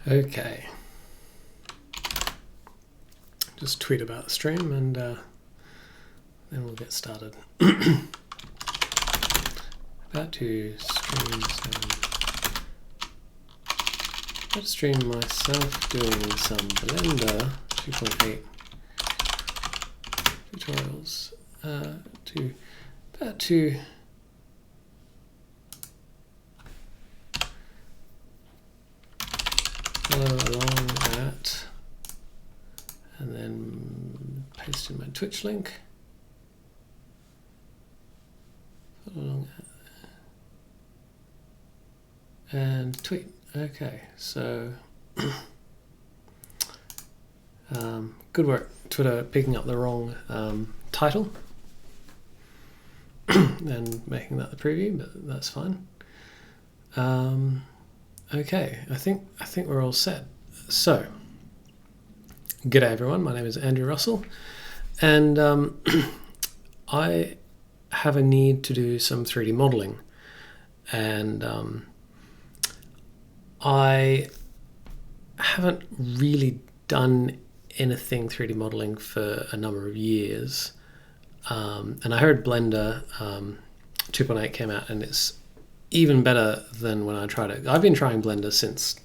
Okay. Just tweet about the stream and then we'll get started. About to stream myself doing some Blender 2.8 tutorials about to follow along at, and then paste in my Twitch link. Follow along at, and tweet. Okay, so good work, Twitter, picking up the wrong title and making that the preview, but that's fine. Okay, I think we're all set. So, g'day everyone. My name is Andrew Russell, and I have a need to do some 3D modeling, and I haven't really done anything 3D modeling for a number of years, and I heard Blender 2.8 came out, and it's even better than when I tried it. I've been trying Blender since,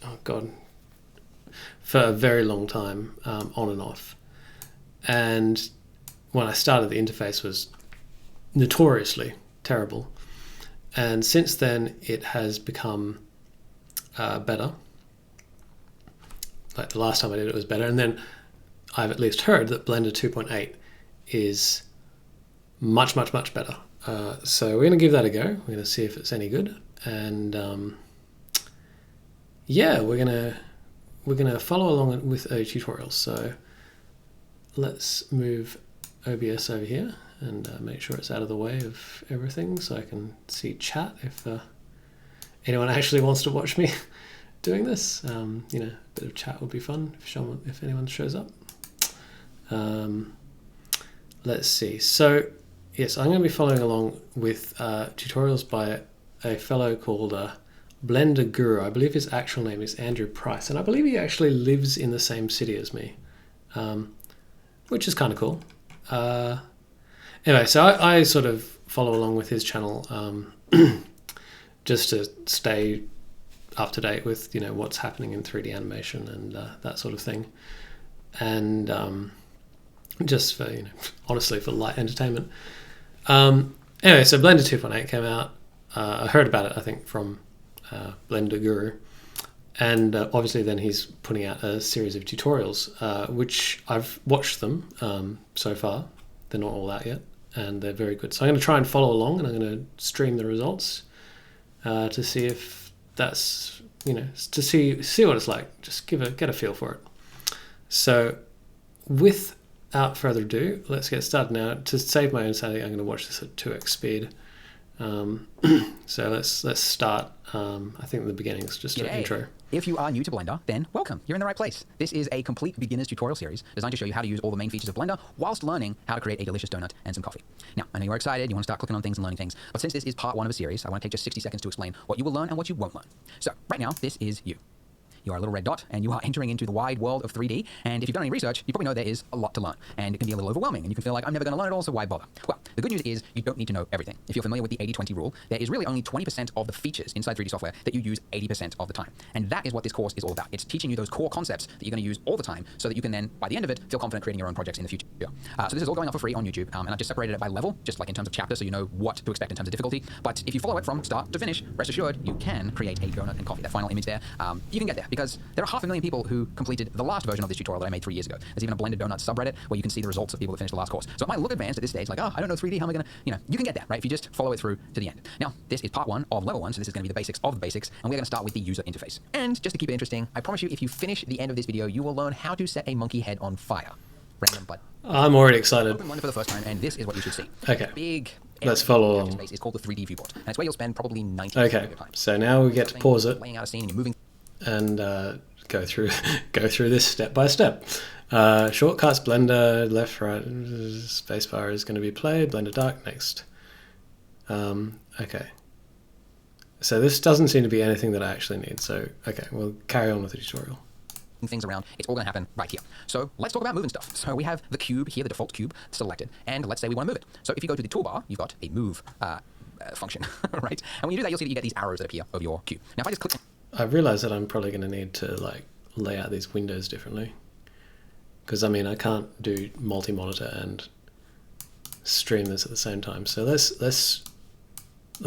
for a very long time, on and off. And when I started, the interface was notoriously terrible. And since then, it has become better. Like the last time I did it was better. And then I've at least heard that Blender 2.8 is much, much, much better. So we're going to give that a go. We're going to see if it's any good. And yeah, we're going to follow along with a tutorial. So let's move OBS over here and make sure it's out of the way of everything so I can see chat if anyone actually wants to watch me doing this. A bit of chat would be fun if anyone shows up. Let's see. So yes, I'm going to be following along with tutorials by a fellow called Blender Guru. I believe his actual name is Andrew Price, and I believe he actually lives in the same city as me, which is kind of cool. Anyway, so I sort of follow along with his channel just to stay up to date with what's happening in 3D animation and that sort of thing, and just for honestly for light entertainment. Anyway, so Blender 2.8 came out. I heard about it, I think, from Blender Guru, and obviously then he's putting out a series of tutorials, which I've watched them so far. They're not all out yet, and they're very good. So I'm going to try and follow along, and I'm going to stream the results to see if that's to see what it's like. Just get a feel for it. So without further ado, let's get started now. To save my own sanity, I'm going to watch this at 2x speed. So let's start. I think the beginning is just an intro. If you are new to Blender, then welcome. You're in the right place. This is a complete beginner's tutorial series designed to show you how to use all the main features of Blender whilst learning how to create a delicious donut and some coffee. Now, I know you're excited, you want to start clicking on things and learning things, but since this is part one of a series, I want to take just 60 seconds to explain what you will learn and what you won't learn. So, right now, this is you. You are a little red dot, and you are entering into the wide world of 3D, and if you've done any research, you probably know there is a lot to learn, and it can be a little overwhelming, and you can feel like, I'm never going to learn it all, so why bother? Well, the good news is you don't need to know everything. If you're familiar with the 80-20 rule, there is really only 20% of the features inside 3D software that you use 80% of the time, and that is what this course is all about. It's teaching you those core concepts that you're going to use all the time, so that you can then, by the end of it, feel confident creating your own projects in the future. So this is all going up for free on YouTube, and I've just separated it by level, just like in terms of chapter, so you know what to expect in terms of difficulty, but if you follow it from start to finish, rest assured, you can create a donut and coffee. That final image there, you can get there, because there are 500,000 people who completed the last version of this tutorial that I made 3 years ago. There's even a Blender Donuts subreddit where you can see the results of people that finished the last course. So it might look advanced at this stage, like, oh, I don't know 3D, how am I going to, you can get there, right? If you just follow it through to the end. Now, this is part one of level one, so this is going to be the basics of the basics, and we're going to start with the user interface. And just to keep it interesting, I promise you, if you finish the end of this video, you will learn how to set a monkey head on fire. Random, but I'm already excited. Open Blender for the first time, and this is what you should see. Okay. Big. Let's follow along. Space is called the 3D viewport, and it's where you'll spend probably 90% Okay. of your time. So now we get to pause it Laying out a scene and you're moving. and go through this step by step. Shortcuts, Blender, left, right, spacebar is going to be played, Blender Dark, next. Okay. So this doesn't seem to be anything that I actually need, so okay, we'll carry on with the tutorial. things around, it's all going to happen right here. So let's talk about moving stuff. So we have the cube here, the default cube selected, and let's say we want to move it. So if you go to the toolbar, you've got a move function, right? And when you do that, you'll see that you get these arrows that appear over your cube. Now, if I just click... I've realized that I'm probably going to need to like lay out these windows differently. Because, I mean, I can't do multi-monitor and stream this at the same time. So let's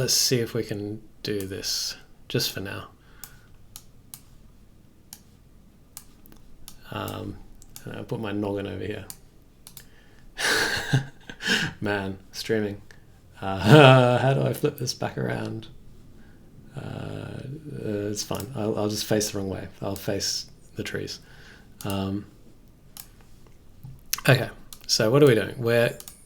see if we can do this just for now. And I'll put my noggin over here. Man, streaming. How do I flip this back around? It's fine. I'll just face the wrong way. I'll face the trees. Okay, so what are we doing?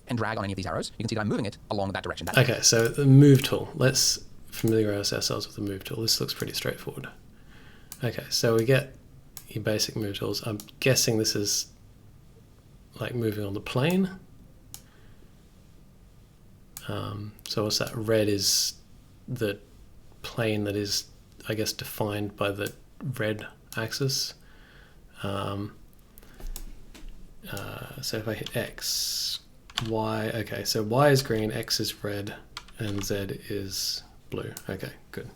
And drag on any of these arrows. You can see that I'm moving it along that direction. Okay, so the move tool. Let's familiarize ourselves with the move tool. This looks pretty straightforward. Okay, so we get your basic move tools. I'm guessing this is like moving on the plane. So what's that? Red is the plane that is, I guess, defined by the red axis. So if I hit X, Y, okay, so Y is green, X is red, and Z is blue. Okay, good.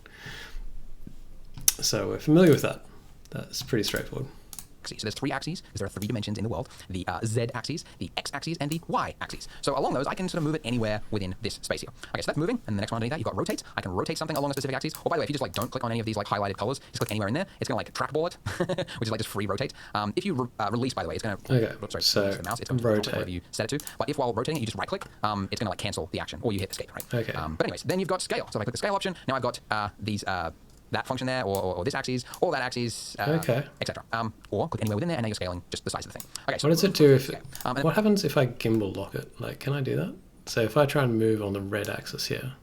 So we're familiar with that. That's pretty straightforward. So there's 3 axes, because there are 3 dimensions in the world: the Z axis, the X axis, and the Y axis. So along those, I can sort of move it anywhere within this space here. Okay, so that's moving, and the next one underneath that, you've got rotate. I can rotate something along a specific axis. Or by the way, if you just like don't click on any of these like highlighted colors, just click anywhere in there, it's gonna like trackball it, which is like just free rotate. If you release, by the way, it's gonna so the mouse, it's gonna rotate whatever you set it to. But if while rotating it, you just right click, it's gonna like cancel the action, or you hit escape, right? Okay. But anyways, then you've got scale. So if I click the scale option, now I've got these. That function there, or this axis, or that axis, okay, etc. Or click anywhere within there, and now you're scaling just the size of the thing. Okay. So what does it do if? What happens if I gimbal lock it? Like, can I do that? So if I try and move on the red axis here,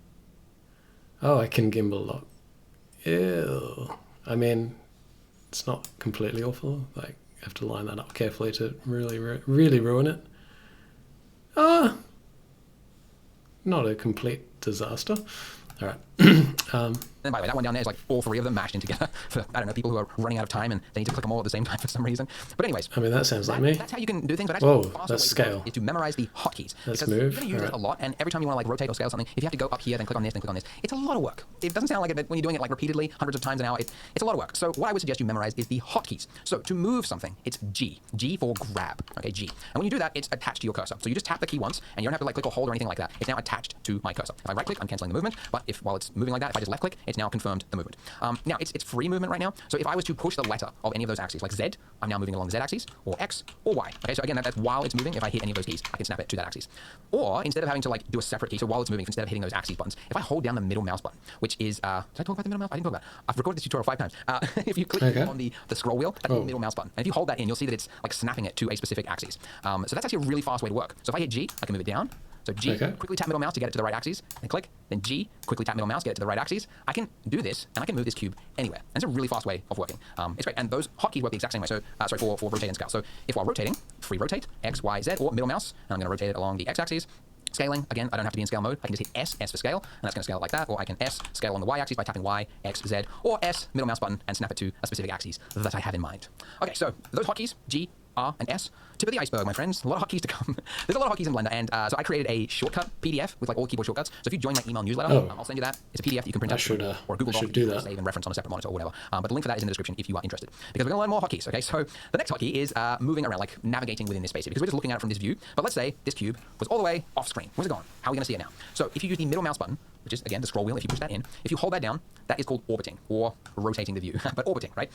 oh, I can gimbal lock. Ew. I mean, it's not completely awful. Like, you have to line that up carefully to really ruin it. Not a complete disaster. All right. And by the way, that one down there is like all 3 of them mashed in together for, I don't know, people who are running out of time and they need to click them all at the same time for some reason. But anyways. I mean, that sounds like me. That's how you can do things. But actually, whoa, that's scale. Is to memorize the hotkeys. Let's because move. You're going to use it a lot, and every time you want to like rotate or scale something, if you have to go up here, then click on this, then click on this, it's a lot of work. It doesn't sound like it, but when you're doing it like repeatedly, hundreds of times an hour, it's a lot of work. So what I would suggest you memorize is the hotkeys. So to move something, it's G. G for grab. Okay, G. And when you do that, it's attached to your cursor. So you just tap the key once, and you don't have to like click or hold or anything like that. It's now attached to my cursor. If I right click, I'm canceling the movement. But if while it's moving like that, if I just left click, it's now confirmed the movement. Now it's free movement right now. So if I was to push the letter of any of those axes, like Z, I'm now moving along the Z axis, or X, or Y. Okay, so again, that's while it's moving. If I hit any of those keys, I can snap it to that axis. Or instead of having to like do a separate key, so while it's moving, instead of hitting those axis buttons, if I hold down the middle mouse button, which is, did I talk about the middle mouse? I didn't talk about it. I've recorded this tutorial 5 times. If you click on the scroll wheel, that's the middle mouse button. And if you hold that in, you'll see that it's like snapping it to a specific axis. So that's actually a really fast way to work. So if I hit G, I can move it down. So G, quickly tap middle mouse to get it to the right axis, and click. Then G, quickly tap middle mouse, get it to the right axis. I can do this, and I can move this cube anywhere. And it's a really fast way of working. It's great. And those hotkeys work the exact same way. So, for rotate and scale. So if while rotating, free rotate, X, Y, Z, or middle mouse, and I'm going to rotate it along the X axis. Scaling, again, I don't have to be in scale mode. I can just hit S for scale, and that's going to scale like that. Or I can S, scale along the Y axis by tapping Y, X, Z, or S, middle mouse button, and snap it to a specific axis that I have in mind. Okay, so those hotkeys, G, R, and S, tip of the iceberg, my friends. A lot of hotkeys to come. There's a lot of hotkeys in Blender, and so I created a shortcut PDF with like all keyboard shortcuts. So if you join my email newsletter, I'll send you that. It's a PDF you can print out or Google Doc, do that. Save and reference on a separate monitor or whatever. But the link for that is in the description if you are interested. Because we're going to learn more hotkeys. Okay, so the next hotkey is moving around, like navigating within this space here, because we're just looking at it from this view. But let's say this cube was all the way off screen. Where's it gone? How are we going to see it now? So if you use the middle mouse button, which is again the scroll wheel, if you push that in, if you hold that down, that is called orbiting or rotating the view, but orbiting, right?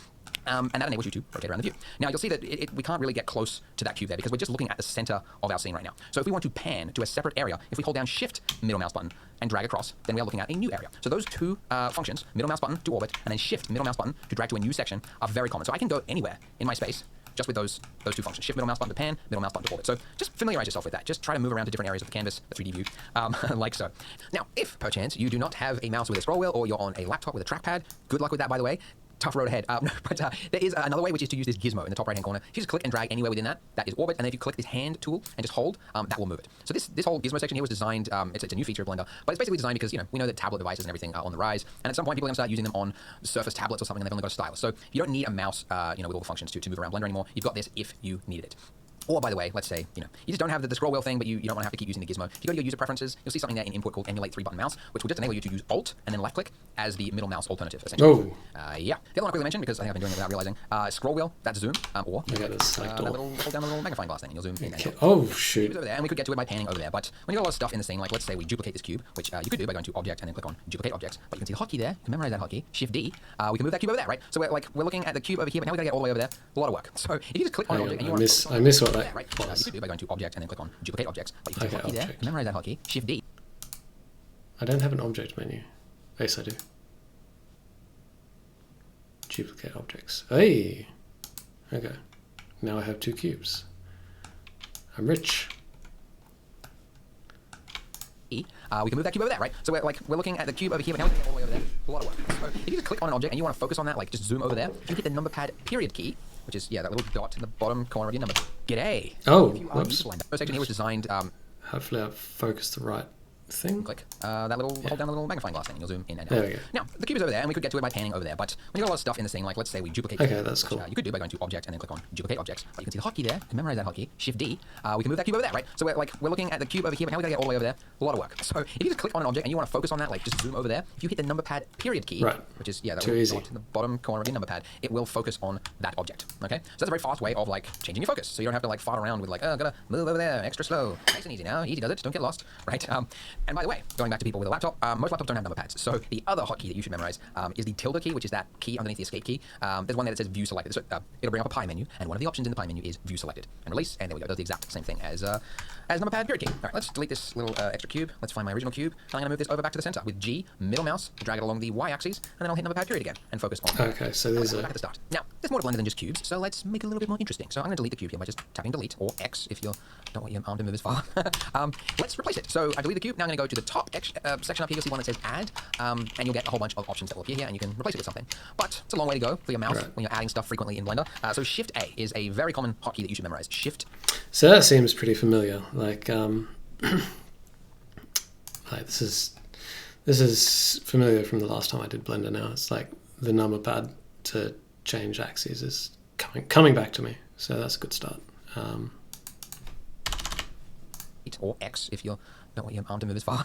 And that enables you to rotate around the view. Now you'll see that we can't really get close to that cube there because we're just looking at the center of our scene right now. So if we want to pan to a separate area, if we hold down Shift middle mouse button and drag across, then we are looking at a new area. So those 2 functions, middle mouse button to orbit and then Shift middle mouse button to drag to a new section, are very common. So I can go anywhere in my space just with those 2 functions. Shift middle mouse button to pan, middle mouse button to orbit. So just familiarize yourself with that. Just try to move around to different areas of the canvas, the 3D view, like so. Now, if perchance you do not have a mouse with a scroll wheel or you're on a laptop with a trackpad, good luck with that, by the way. tough road ahead. No, but there is another way, which is to use this gizmo in the top right-hand corner. If you just click and drag anywhere within that, that is orbit. And then if you click this hand tool and just hold, that will move it. So this whole gizmo section here was designed, it's a new feature of Blender, but it's basically designed because, we know that tablet devices and everything are on the rise. And at some point, people are going to start using them on Surface tablets or something, and they've only got a stylus. So you don't need a mouse, with all the functions to move around Blender anymore. You've got this if you needed it. Or, by the way, let's say, you just don't have the scroll wheel thing, but you don't want to have to keep using the gizmo. If you go to your user preferences, you'll see something there in input called Emulate 3-button mouse, which will just enable you to use Alt and then left-click as the middle mouse alternative, essentially. Oh. Yeah. The other one I quickly mentioned, because I think I've been doing it without realizing, scroll wheel, that's zoom, or I got this select all. that little, hold down the little magnifying glass thing, and you'll zoom in and out. Oh, shoot. Over there, and we could get to it by panning over there, but when you got a lot of stuff in the scene, like let's say we duplicate this cube, which you could do by going to Object and then click on Duplicate Objects, but you can see the hotkey there, you can memorize that hotkey, Shift-D, we can move that cube over there, right? So we're looking at the cube over here, but now we gotta get all the way over there, a lot of work. So if you just click on an object and you want to I miss what that right? was. You could do by going to Object and then click on Duplicate Objects, but you can see the hotkey there, Object. memorize that hotkey, Shift-D. I don't have an object menu. Yes, I do. Duplicate objects. Hey! Okay. Now I have 2 cubes. I'm rich. We can move that cube over there, right? So we're looking at the cube over here, but now we can get all the way over there. A lot of work. So if you just click on an object and you want to focus on that, like just zoom over there, you hit the number pad period key, which is, that little dot in the bottom corner of your number. G'day. Oh, If you are whoops. useful in that. This section here was designed, Hopefully I've focused the right thing. click that little, hold down the little magnifying glass thing, and you'll zoom in and out. There we go. Now, the cube is over there, and we could get to it by panning over there, but when you got a lot of stuff in the scene, like let's say we duplicate. Okay, that's which, cool. you could do by going to Object and then click on Duplicate Objects, but you can see the hotkey there, you can memorize that hotkey, Shift-D, we can move that cube over there, right? So we're looking at the cube over here, but now we gotta get all the way over there, a lot of work. So if you just click on an object and you want to focus on that, like just zoom over there, if you hit the number pad period key, Right. which is, that Too little easy. dot in the bottom corner of your number pad, it will focus on that object, okay? So that's a very fast way of like changing your focus, so you don't have to like fart around with like, oh, gotta move over there, extra slow, nice and easy now, easy does it, don't get lost, right? And by the way, going back to people with a laptop, most laptops don't have number pads. So the other hotkey that you should memorize is the tilde key, which is that key underneath the escape key. There's one there that says view selected. So, it'll bring up a pie menu, and one of the options in the pie menu is view selected. And release, and there we go. It does the exact same thing as number pad period key. All right, let's delete this little extra cube. Let's find my original cube. I'm going to move this over back to the center with G, middle mouse, drag it along the y-axis, and then I'll hit number pad period again and focus on. Okay, so there's Back a... at the start. Now, there's more to Blender than just cubes, so let's make it a little bit more interesting. So I'm going to delete the cube here by just tapping delete, or X if you don't want your arm to move as far. Let's replace it. So I delete the cube. Now I'm going to go to the top section up here. You'll see one that says add, and you'll get a whole bunch of options that will appear here, and you can replace it with something. But it's a long way to go for your mouse when you're adding stuff frequently in Blender. So Shift A is a very common hotkey that you should memorize. Shift. So that seems pretty familiar. Like, like this is familiar from the last time I did Blender. Now it's like the number pad to change axes is coming back to me. So that's a good start. Or X if you don't want your arm to move as far.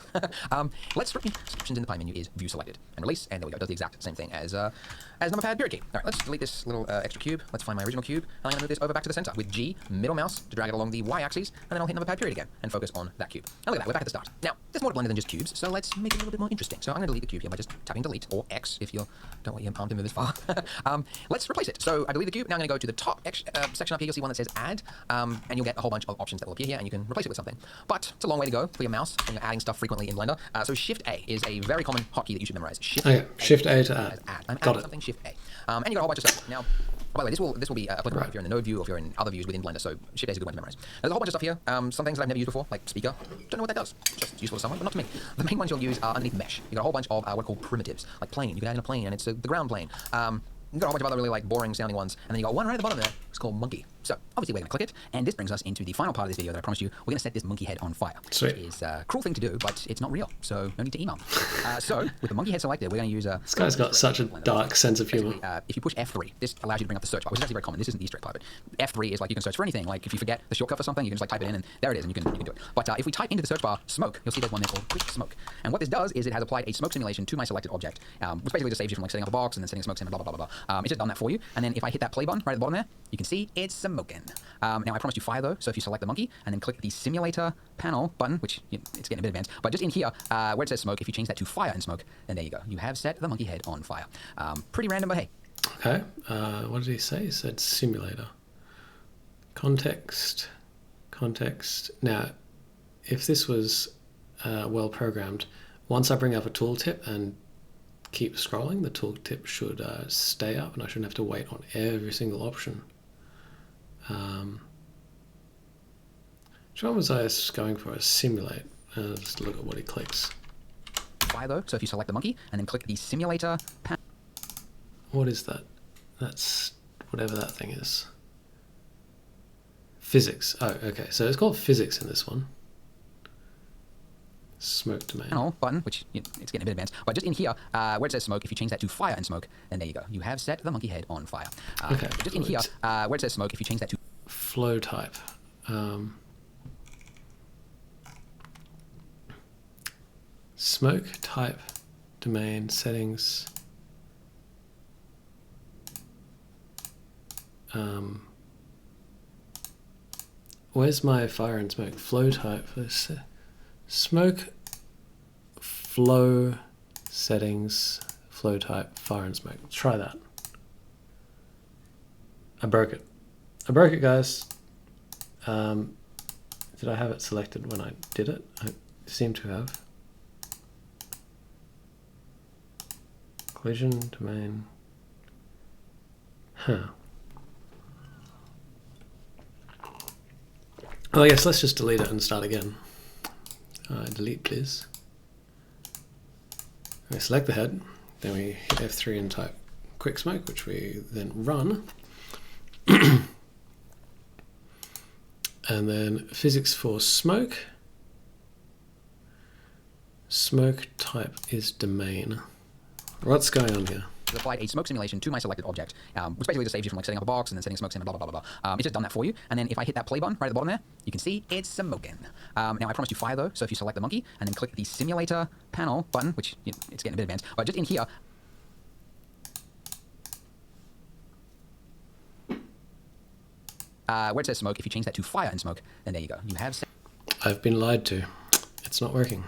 Let's options in the pie menu is view selected and release, and there we go. It does the exact same thing as number pad period key. All right, let's delete this little extra cube. Let's find my original cube. I'm going to move this over back to the center with G, middle mouse, to drag it along the y-axis, and then I'll hit number pad period again and focus on that cube. And look at that, we're back at the start. Now, there's more to Blender than just cubes, so let's make it a little bit more interesting. So I'm going to delete the cube here by just tapping delete, or X if you don't want your arm to move as far. Let's replace it. So I delete the cube. Now I'm going to go to the top section up here. You'll see one that says add, and you'll get a whole bunch of options that will appear here, and you can replace it with something. But it's a long way to go for your mouse when you're adding stuff frequently in Blender. So Shift A is a very common hotkey that you should memorize. Shift Shift A to add. I'm Got adding it. something, Shift A. And you got a whole bunch of stuff. Now, by the way, this will be applicable if you're in the node view or if you're in other views within Blender, so Shift A is a good one to memorize. There's a whole bunch of stuff here, some things that I've never used before, like speaker. Don't know what that does. Just useful to someone, but not to me. The main ones you'll use are underneath mesh. You got a whole bunch of what are called primitives, like plane. You can add in a plane, and it's the ground plane. You've got a whole bunch of other really like boring sounding ones, and then you got one right at the bottom there. It's called monkey. So obviously we're going to click it, and this brings us into the final part of this video that I promised you. We're going to set this monkey head on fire. Sweet. Which is a cruel thing to do, but it's not real, so no need to email me. So with the monkey head selected, we're going to use a... This guy's got such a dark sense of humor. If you push F3, this allows you to bring up the search bar, which is actually very common. This isn't the Easter egg part, but F3 is like you can search for anything. Like if you forget the shortcut for something, you can just like type it in, and there it is, and you can do it. But if we type into the search bar smoke, you'll see there's one there called quick smoke. And what this does is it has applied a smoke simulation to my selected object, which basically just saves you from like setting up a box and then setting a smoke sim and blah blah blah blah. It's just done that for you. And then if I hit that play button right at the bottom there, you can see it's smoking. Now I promised you fire though, so if you select the monkey and then click the simulator panel button, which it's getting a bit advanced, but just in here where it says smoke, if you change that to fire and smoke, then there you go. You have set the monkey head on fire. Pretty random, but hey. Okay. What did he say? He said simulator. Context. Now, if this was well programmed, once I bring up a tooltip and keep scrolling, the tooltip should stay up, and I shouldn't have to wait on every single option. Which one was I going for? A simulate. Let's look at what he clicks. Fire though, so if you select the monkey and then click the simulator panel. what is that? That's whatever that thing is. Physics. Oh, okay. So it's called physics in this one. Smoke domain. Panel button, which it's getting a bit advanced, but just in here, where it says smoke, if you change that to fire and smoke, then there you go. You have set the monkey head on fire. Okay. Just in here, where it says smoke, if you change that to flow type. Smoke type domain settings. Where's my fire and smoke? Flow type. Smoke, flow, settings, flow type, fire and smoke. Let's try that. I broke it. I broke it, guys. Did I have it selected when I did it? I seem to have. Collision, domain. Huh. Well, I guess let's just delete it and start again. Delete, please. We select the head, then we hit F3 and type quick smoke, which we then run. And then physics for smoke. Smoke type is domain. What's going on here? applied a smoke simulation to my selected object, which basically just saves you from like setting up a box and then setting smokes in and blah, blah, blah, blah, blah. It's just done that for you. And then if I hit that play button right at the bottom there, you can see it's smoking. Now I promised you fire though, so if you select the monkey and then click the simulator panel button, which it's getting a bit advanced, but just in here, where it says smoke, if you change that to fire and smoke, then there you go. You have set. I've been lied to. It's not working.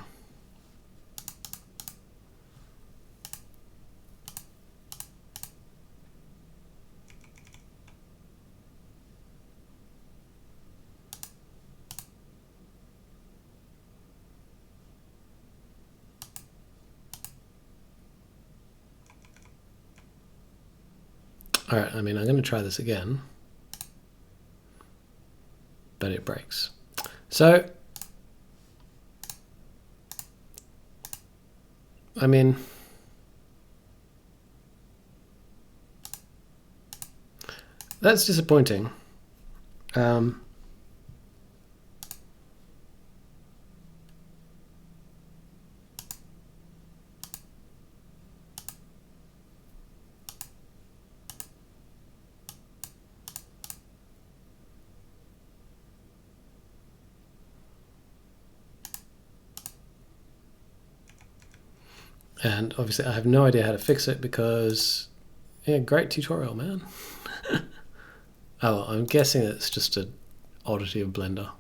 All right, I mean, I'm going to try this again, but it breaks. So, I mean, that's disappointing. And obviously I have no idea how to fix it because, yeah, great tutorial, man. Oh, I'm guessing it's just an oddity of Blender.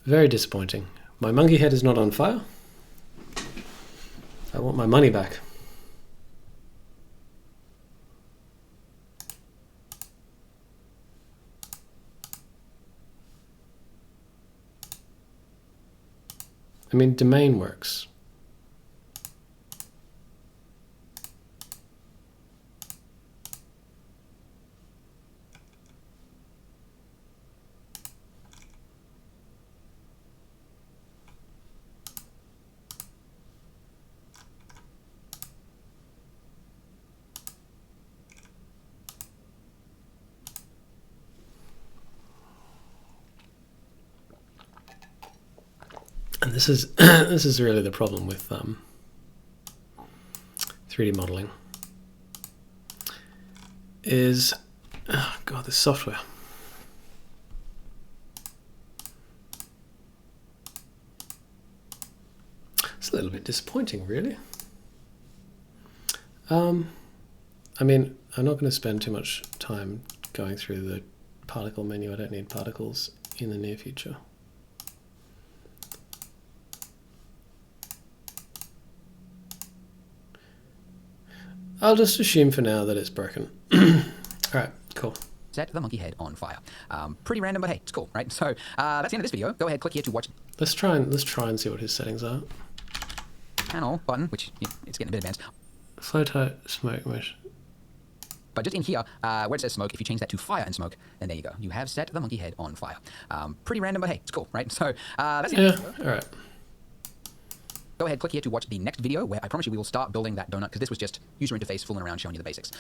Very disappointing. My monkey head is not on fire. I want my money back. I mean, domain works. And this is this is really the problem with 3D modeling. Is, oh God, this software. It's a little bit disappointing, really. I mean, I'm not going to spend too much time going through the particle menu. I don't need particles in the near future. I'll just assume for now that it's broken. Alright, cool. Set the monkey head on fire. Pretty random, but hey, it's cool, right? So that's the end of this video. Go ahead, click here to watch. Let's try and see what his settings are. Panel button, which it's getting a bit advanced. Flow type, smoke mesh. But just in here, where it says smoke, if you change that to fire and smoke, then there you go. You have set the monkey head on fire. Pretty random, but hey, it's cool, right? So that's the end of this video. Alright. go ahead, click here to watch the next video where I promise you we will start building that donut because this was just user interface fooling around showing you the basics.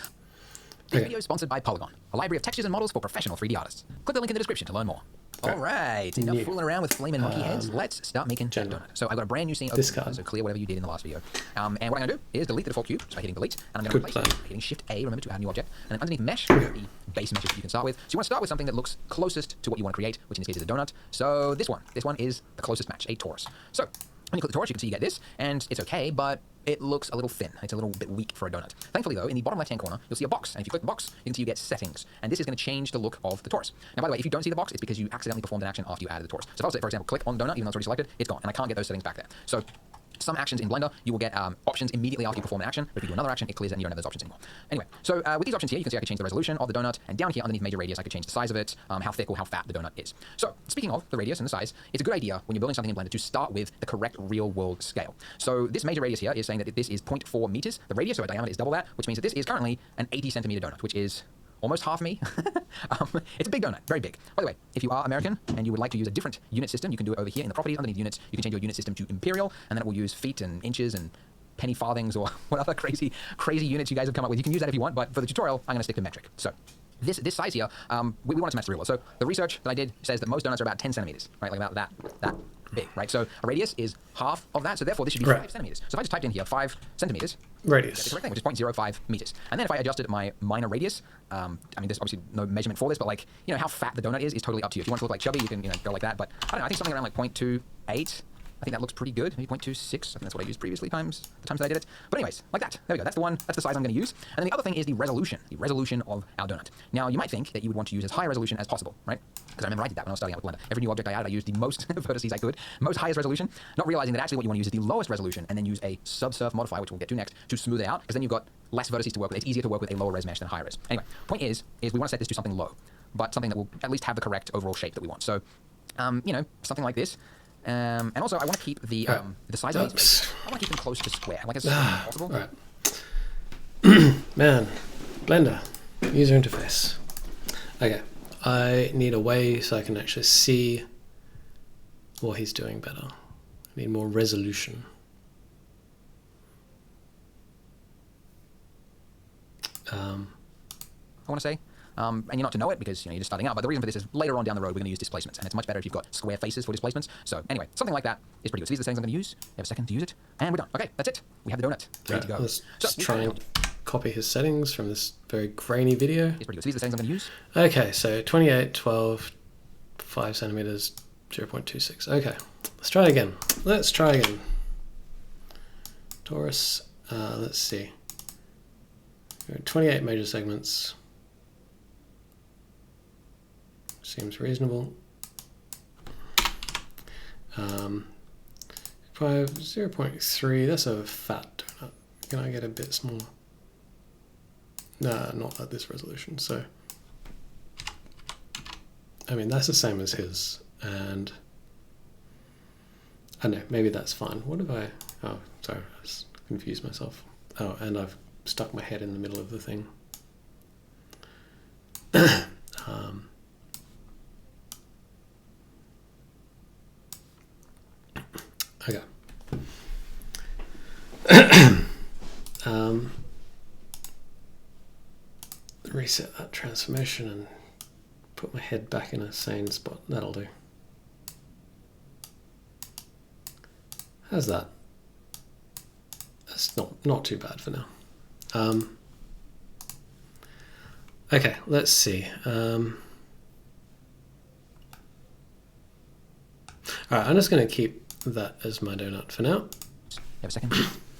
This video is sponsored by Polygon, a library of textures and models for professional 3D artists. Click the link in the description to learn more. All right, enough fooling around with flaming monkey heads. Let's start making that donut. So I've got a brand new scene open, so clear whatever you did in the last video. And what I'm going to do is delete the default cube just by hitting delete, and I'm going to replace it by hitting Shift A, remember, to add a new object. And then underneath mesh, the base meshes that you can start with. So you want to start with something that looks closest to what you want to create, which in this case is a donut. So this one is the closest match, a torus. So when you click the torus, you can see you get this, and it's okay, but it looks a little thin. It's a little bit weak for a donut. Thankfully, though, in the bottom left-hand corner, you'll see a box. And if you click the box, you can see you get settings. And this is going to change the look of the torus. Now, by the way, if you don't see the box, it's because you accidentally performed an action after you added the torus. So if I was to, for example, click on donut, even though it's already selected, it's gone. And I can't get those settings back there. So some actions in Blender, you will get options immediately after you perform an action, but if you do another action, it clears it and you don't have those options anymore. Anyway, so with these options here, you can see I can change the resolution of the donut, and down here underneath major radius, I could change the size of it, how thick or how fat the donut is. So speaking of the radius and the size, it's a good idea when you're building something in Blender to start with the correct real-world scale. So this major radius here is saying that this is 0.4 meters. The radius, so a diameter, is double that, which means that this is currently an 80 centimeter donut, which is almost half me. It's a big donut, very big. By the way, if you are American and you would like to use a different unit system, you can do it over here in the properties underneath units. You can change your unit system to imperial, and then it will use feet and inches and penny farthings or what other crazy units you guys have come up with. You can use that if you want, but for the tutorial, I'm going to stick to metric. So this size here, we want it to match the real world. So the research that I did says that most donuts are about 10 centimeters, right? Like about that big, right? So a radius is half of that, so therefore this should be 5 centimeters. So if I just typed in here 5 centimeters, radius, that's the correct thing, which is 0.05 meters. And then if I adjusted my minor radius, I mean, there's obviously no measurement for this, but like, you know, how fat the donut is totally up to you. If you want to look like chubby, you can, go like that. But I don't know, I think something around like 0.28. I think that looks pretty good. Maybe 0.26. I think that's what I used previously the times that I did it. But anyways, like that. There we go. That's the one. That's the size I'm going to use. And then the other thing is the resolution of our donut. Now, you might think that you would want to use as high a resolution as possible, right? Because I remember I did that when I was starting out with Blender. Every new object I added, I used the most vertices I could, most highest resolution, not realizing that actually what you want to use is the lowest resolution and then use a subsurf modifier, which we'll get to next, to smooth it out, because then you've got less vertices to work with. It's easier to work with a lower res mesh than a higher res. Anyway, point is we want to set this to something low, but something that will at least have the correct overall shape that we want. So, something like this. And also, I want to keep the size of these. I want to keep them close to square, like as possible. Right. Man, Blender, user interface. Okay, I need a way so I can actually see what he's doing better. I need more resolution. I want to say. And you're not to know it because you're just starting out, but the reason for this is later on down the road we're going to use displacements, and it's much better if you've got square faces for displacements. So anyway, something like that is pretty good. So these are the things I'm going to use. We have a second to use it, and we're done. Okay, that's it. We have the donut ready to go. Let's try and copy his settings from this very grainy video. It's pretty good. So these are the settings I'm going to use. Okay, so 28, 12, 5 centimeters, 0.26. Okay, let's try it again. Torus, let's see. 28 major segments. Seems reasonable. 0.3, that's a fat donut. Can I get a bit smaller? Nah, not at this resolution. So, I mean, that's the same as his, and I don't know, maybe that's fine. What have I, oh, sorry, I just confused myself. Oh, and I've stuck my head in the middle of the thing. Okay. Reset that transformation and put my head back in a sane spot. That'll do. How's that? That's not too bad for now. Okay, let's see. Alright, I'm just going to keep that as my donut for now. Have a second.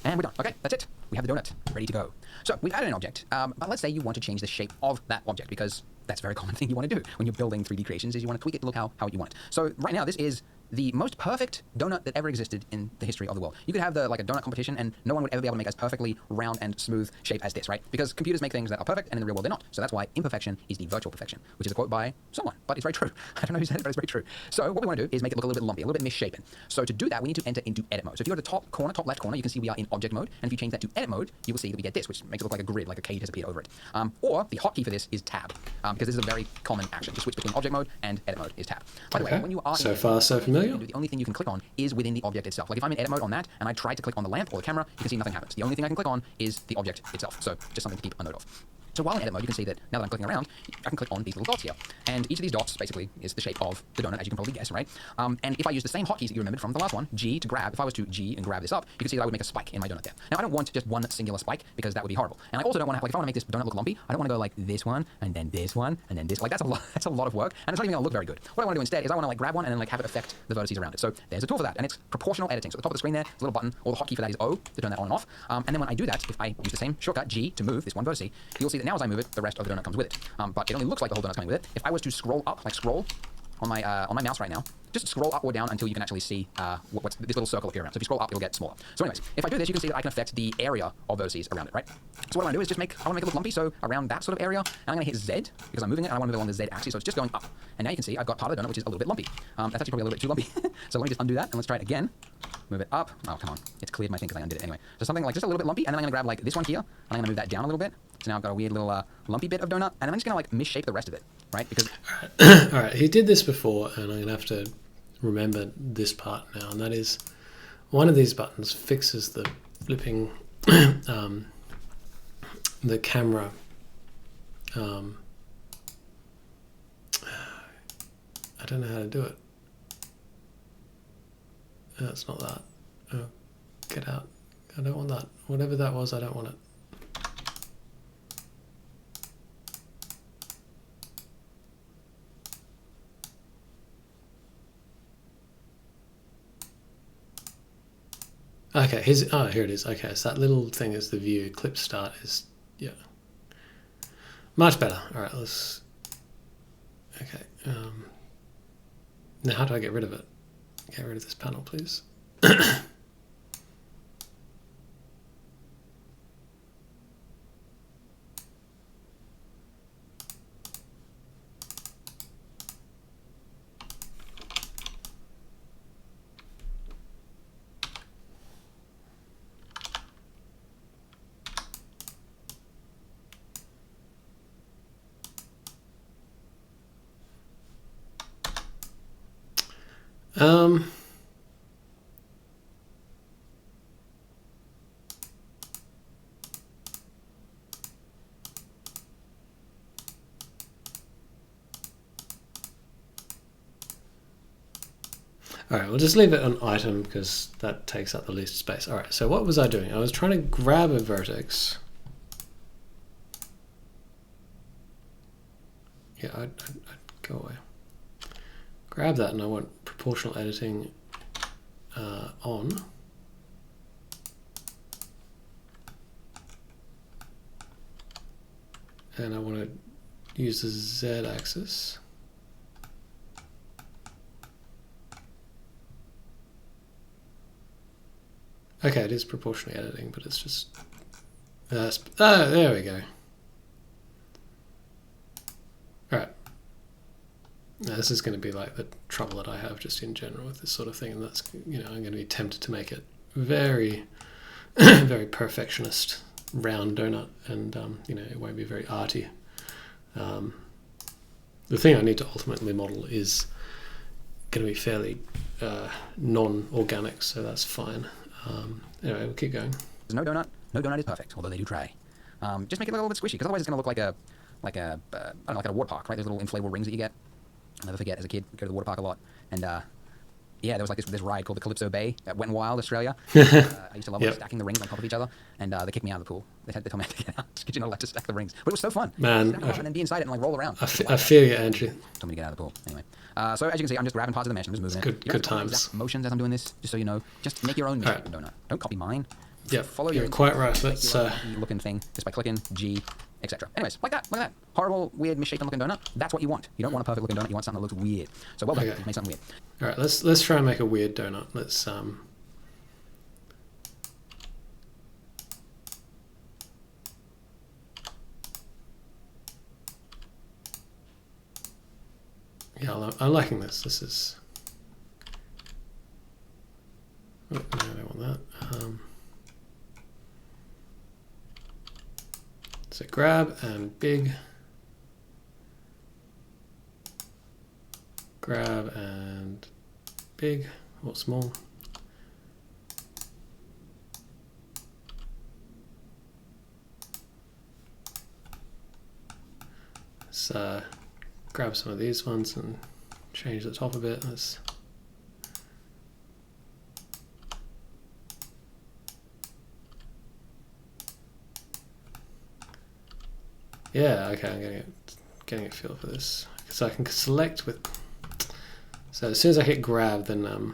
And we're done. Okay, that's it. We have the donut ready to go. So we've added an object, but let's say you want to change the shape of that object, because that's a very common thing you want to do when you're building 3D creations, is you want to tweak it to look how you want it. So right now, this is the most perfect donut that ever existed in the history of the world. You could have like a donut competition, and no one would ever be able to make as perfectly round and smooth shape as this, right? Because computers make things that are perfect, and in the real world they're not. So that's why imperfection is the virtual perfection, which is a quote by someone, but it's very true. I don't know who said it, but it's very true. So what we want to do is make it look a little bit lumpy, a little bit misshapen. So to do that, we need to enter into edit mode. So if you go to the top left corner, you can see we are in object mode, and if you change that to edit mode, you will see that we get this, which makes it look like a grid, like a cage has appeared over it. Or the hotkey for this is tab, because this is a very common action. To switch between object mode and edit mode is tab. By the way, when you are so far so familiar. familiar? The only thing you can click on is within the object itself. Like if I'm in edit mode on that and I try to click on the lamp or the camera, you can see nothing happens. The only thing I can click on is the object itself. So just something to keep a note of. So while in edit mode, you can see that now that I'm clicking around, I can click on these little dots here. And each of these dots basically is the shape of the donut, as you can probably guess, right? And if I use the same hotkeys that you remembered from the last one, G to grab, if I was to G and grab this up, you can see that I would make a spike in my donut there. Now, I don't want just one singular spike because that would be horrible. And I also don't want to, like, if I want to make this donut look lumpy, I don't want to go like this one, and then this one, and then this. Like, that's a lot of work, and it's not even going to look very good. What I want to do instead is I want to, like, grab one and then, like, have it affect the vertices around it. So there's a tool for that, and it's proportional editing. So at the top of the screen there's a little button, or the hotkey for that is O to turn that on and off. And then when I do that, if I use the same shortcut, G, to move this one vertice, you'll see that now as I move it, the rest of the donut comes with it. But it only looks like the whole donut's coming with it. If I was to scroll up, like scroll on my mouse right now, just scroll up or down until you can actually see what's this little circle appear around. So if you scroll up, it'll get smaller. So anyways, if I do this, you can see that I can affect the area of vertices around it, right? So what I want to do is just I want to make it look lumpy, so around that sort of area, and I'm going to hit Z, because I'm moving it, and I want to move it along the Z axis, so it's just going up. And now you can see I've got part of the donut, which is a little bit lumpy. That's actually probably a little bit too lumpy. So let me just undo that, and let's try it again. Move it up. Oh, come on. It's cleared my thing because I undid it anyway. So something like just a little bit lumpy, and then I'm going to grab like this one here, and I'm going to move that down a little bit. So now I've got a weird little lumpy bit of donut, and I'm just going to like misshape the rest of it, right? Because all right, he did this before, and I'm going to have to remember this part now, and that is one of these buttons fixes the flipping the camera I don't know how to do it. No, it's not that. Oh, get out. I don't want that. Whatever that was, I don't want it. Okay, here it is. Okay, so that little thing is the view. Clip start is, yeah. Much better. All right, let's, okay. Now how do I get rid of it? Get rid of this panel, please. All right, we'll just leave it an item because that takes up the least space. All right, so what was I doing? I was trying to grab a vertex. Yeah, I'd go away. Grab that, and I want proportional editing on. And I want to use the Z axis. Okay, it is proportionally editing, but it's just... there we go. Alright. Now this is going to be like the trouble that I have just in general with this sort of thing, and that's, you know, I'm going to be tempted to make it very, very perfectionist round donut, and, you know, it won't be very arty. The thing I need to ultimately model is going to be fairly non-organic, so that's fine. Anyway, we'll keep going. There's no donut. No donut is perfect, although they do try. Just make it look a little bit squishy, because otherwise it's going to look like a I don't know, like at a water park, right? There's little inflatable rings that you get. I'll never forget, as a kid, go to the water park a lot, and yeah, there was like this ride called the Calypso Bay at Wet n Wild, Australia. I used to love like, stacking the rings on top of each other, and they kicked me out of the pool. They told me to get out because you're not allowed to stack the rings. But it was so fun. Man, And then be inside it and like roll around. I feel you, Andrew. Told me to get out of the pool. Anyway, so as you can see, I'm just grabbing parts of the mesh. I'm just moving it. Good times. Motions as I'm doing this, just so you know. Just make your own donut. Don't copy mine. Yeah, follow you're quite right. Let's looking thing just by clicking G, etc. Anyways, like that. Horrible, weird, misshapen looking donut. That's what you want. You don't want a perfect looking donut. You want something that looks weird. So well done. Okay. Make something weird. All right, let's try and make a weird donut. Let's yeah, I'm liking this. This is. Oh, no, I don't want that. So grab and big. Grab and big or small. Let's grab some of these ones and change the top a bit. Yeah, okay, I'm getting a feel for this. So I can select with. So as soon as I hit grab, then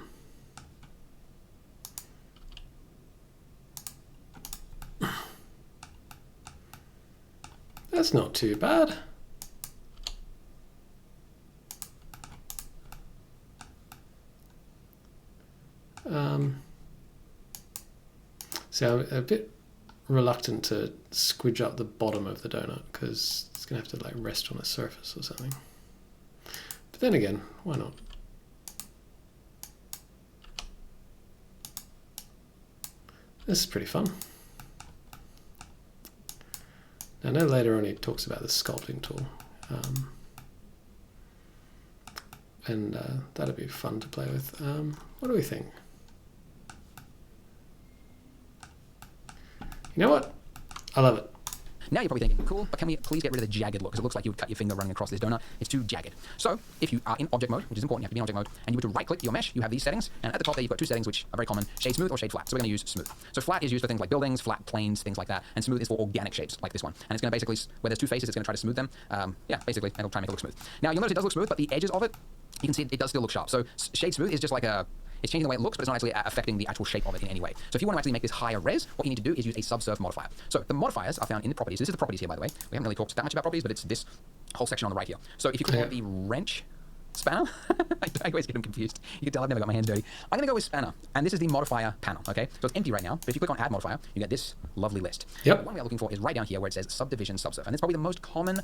that's not too bad. So I'm a bit reluctant to squidge up the bottom of the donut because it's gonna have to like rest on a surface or something. But then again, why not? This is pretty fun. I know later on he talks about the sculpting tool, and that'll be fun to play with. What do we think? You know what? I love it. Now you're probably thinking, cool, but can we please get rid of the jagged look? Because it looks like you would cut your finger running across this donut. It's too jagged. So if you are in object mode, which is important, you have to be in object mode, and you were to right-click your mesh, you have these settings, and at the top there you've got two settings which are very common, shade smooth or shade flat. So we're going to use smooth. So flat is used for things like buildings, flat planes, things like that, and smooth is for organic shapes, like this one. And it's going to basically, where there's two faces, it's going to try to smooth them. Yeah, basically, it'll try and make it look smooth. Now you'll notice it does look smooth, but the edges of it, you can see it does still look sharp. So shade smooth is just like it's changing the way it looks, but it's not actually affecting the actual shape of it in any way. So if you want to actually make this higher res, what you need to do is use a subsurf modifier. So the modifiers are found in the properties. This is the properties here, by the way. We haven't really talked that much about properties, but it's this whole section on the right here. So if you click on the wrench spanner, I always get them confused. You can tell I've never got my hands dirty. I'm going to go with spanner, and this is the modifier panel, okay? So it's empty right now, but if you click on add modifier, you get this lovely list. Yep. The one we are looking for is right down here where it says subdivision subsurf, and it's probably the most common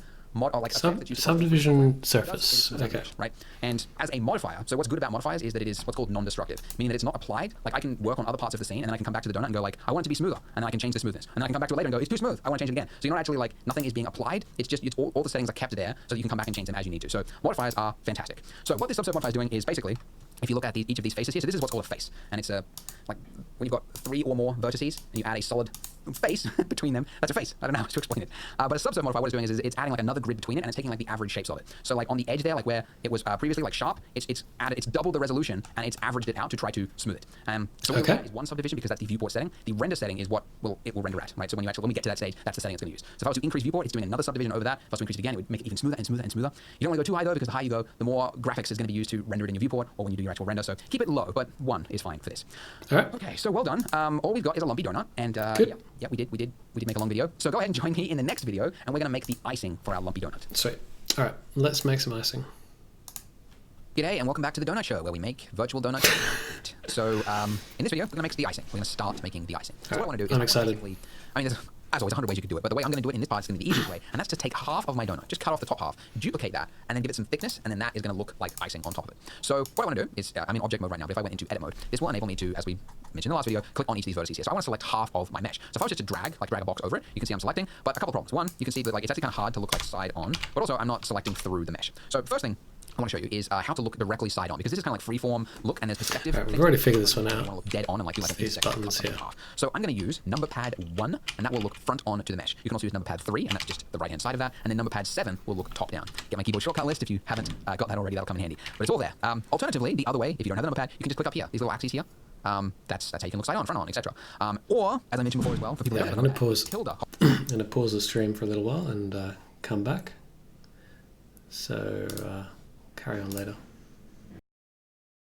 subdivision surface. Okay. Right. And as a modifier, so what's good about modifiers is that it is what's called non-destructive, meaning that it's not applied. Like I can work on other parts of the scene, and then I can come back to the donut and go like, I want it to be smoother, and then I can change the smoothness, and then I can come back to it later and go, it's too smooth, I want to change it again. So you're not actually like nothing is being applied. It's just all the settings are kept there, so that you can come back and change them as you need to. So modifiers are fantastic. So what this subsurf modifier is doing is basically, if you look at each of these faces here, so this is what's called a face, and it's like when you've got 3 or more vertices and you add a solid face between them, that's a face. I don't know how to explain it. But a subsurf modifier, what it's doing is it's adding like another grid between it, and it's taking like the average shapes of it. So like on the edge there, like where it was previously like sharp, it's doubled the resolution and it's averaged it out to try to smooth it. So what is one subdivision because that's the viewport setting. The render setting is what it will render at, right? So when we get to that stage, that's the setting it's going to use. So if I was to increase viewport, it's doing another subdivision over that. If I was to increase it again, it would make it even smoother and smoother and smoother. You don't want to go too high though, because the higher you go, the more graphics is going to be used to render it in your viewport or when you do your actual render. So keep it low, but 1 is fine for this. All right. Okay, so well done. All we've got is a lumpy donut, and yeah, we did make a long video. So go ahead and join me in the next video, and we're going to make the icing for our lumpy donut. Sweet. All right, let's make some icing. G'day, and welcome back to the Donut Show, where we make virtual donuts. So in this video, we're going to make the icing. We're going to start making the icing. So what I want to do is, I'm excited. There's, as always, 100 ways you could do it, but the way I'm going to do it in this part is going to be the easiest way, and that's to take half of my donut, just cut off the top half, duplicate that, and then give it some thickness, and then that is going to look like icing on top of it. So what I want to do is, I'm in object mode right now, but if I went into edit mode, this will enable me to, as we mentioned in the last video, click on each of these vertices here. So I want to select half of my mesh. So if I was just to drag a box over it, you can see I'm selecting, but a couple of problems. One, you can see that like it's actually kind of hard to look like side on, but also I'm not selecting through the mesh. So first thing I want to show you is how to look directly side on, because this is kind of like freeform look and there's perspective. Right, we've already figured this one out. You want to look dead on and like do like these buttons here. So I'm going to use number pad 1, and that will look front on to the mesh. You can also use number pad 3, and that's just the right hand side of that, and then number pad 7 will look top down. Get my keyboard shortcut list if you haven't got that already. That'll come in handy. But it's all there. Alternatively, the other way, if you don't have the number pad, you can just click up here. These little axes here. That's how you can look side on, front on, etc. Or as I mentioned before as well, for people I'm going to pause. Tilda. I'm going to pause the stream for a little while and come back. So carry on later.